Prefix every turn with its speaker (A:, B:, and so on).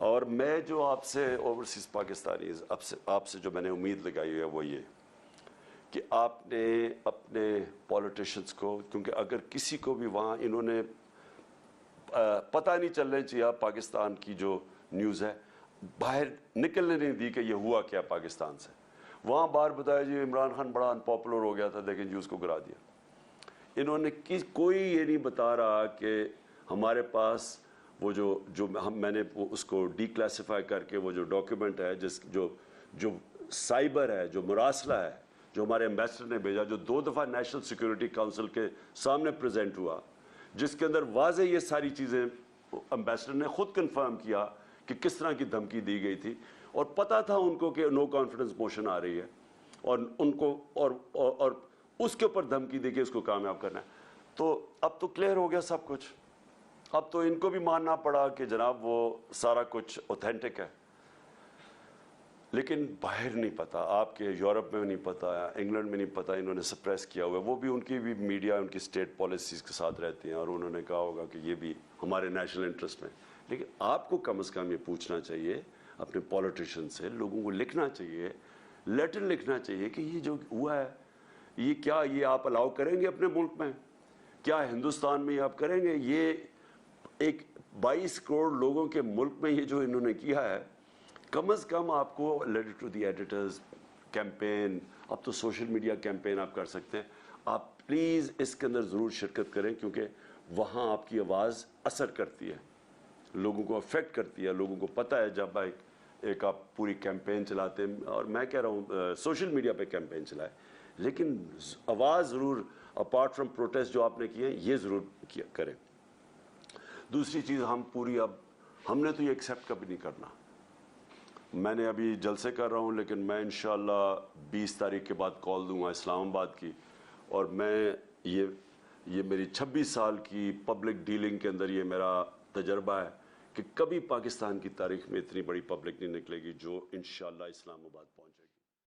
A: اور میں جو آپ سے اوورسیز پاکستانیز آپ سے جو میں نے امید لگائی ہے وہ یہ کہ آپ نے اپنے پولیٹیشنز کو، کیونکہ اگر کسی کو بھی وہاں انہوں نے پتہ نہیں چلنا چاہیے پاکستان کی جو نیوز ہے، باہر نکلنے نہیں دی کہ یہ ہوا کیا پاکستان سے. وہاں باہر بتایا جی عمران خان بڑا ان پاپولر ہو گیا تھا لیکن جی اس کو گرا دیا. انہوں نے کوئی یہ نہیں بتا رہا کہ ہمارے پاس وہ جو میں نے اس کو ڈی کلاسیفائی کر کے وہ جو ڈاکیومنٹ ہے جو سائبر ہے، جو مراسلہ ہے، جو ہمارے ایمبیسڈر نے بھیجا، جو 2 دفعہ نیشنل سیکیورٹی کونسل کے سامنے پریزنٹ ہوا، جس کے اندر واضح یہ ساری چیزیں ایمبیسڈر نے خود کنفرم کیا کہ کس طرح کی دھمکی دی گئی تھی، اور پتہ تھا ان کو کہ نو کانفیڈنس موشن آ رہی ہے، اور ان کو اور اس کے اوپر دھمکی دی کہ اس کو کامیاب کرنا ہے. تو اب تو کلیئر ہو گیا سب کچھ. اب تو ان کو بھی ماننا پڑا کہ جناب وہ سارا کچھ اوتھینٹک ہے، لیکن باہر نہیں پتا، آپ کے یورپ میں نہیں پتا، انگلینڈ میں نہیں پتا، انہوں نے سپریس کیا ہوا ہے. وہ بھی ان کی بھی میڈیا ان کی اسٹیٹ پالیسیز کے ساتھ رہتے ہیں، اور انہوں نے کہا ہوگا کہ یہ بھی ہمارے نیشنل انٹرسٹ میں. لیکن آپ کو کم از کم یہ پوچھنا چاہیے اپنے پولیٹیشین سے، لوگوں کو لکھنا چاہیے، لیٹر لکھنا چاہیے کہ یہ جو ہوا ہے یہ کیا یہ آپ الاؤ کریں گے اپنے ملک میں؟ کیا ہندوستان میں یہ آپ کریں گے؟ یہ ایک 22 کروڑ لوگوں کے ملک میں یہ جو انہوں نے کیا ہے، کم از کم آپ کو letter to the editors campaign, اب تو سوشل میڈیا کیمپین آپ کر سکتے ہیں. آپ پلیز اس کے اندر ضرور شرکت کریں، کیونکہ وہاں آپ کی آواز اثر کرتی ہے، لوگوں کو افیکٹ کرتی ہے. لوگوں کو پتہ ہے جب ایک آپ پوری کیمپین چلاتے ہیں، اور میں کہہ رہا ہوں سوشل میڈیا پہ کیمپین چلائے، لیکن آواز ضرور اپارٹ فرام پروٹیسٹ جو آپ نے کیے ہیں یہ ضرور کریں. دوسری چیز ہم نے تو یہ ایکسیپٹ کبھی نہیں کرنا. میں نے ابھی جلسے کر رہا ہوں، لیکن میں انشاءاللہ 20 تاریخ کے بعد کال دوں گا اسلام آباد کی، اور میں یہ میری 26 سال کی پبلک ڈیلنگ کے اندر یہ میرا تجربہ ہے کہ کبھی پاکستان کی تاریخ میں اتنی بڑی پبلک نہیں نکلے گی جو انشاءاللہ اسلام آباد پہنچے.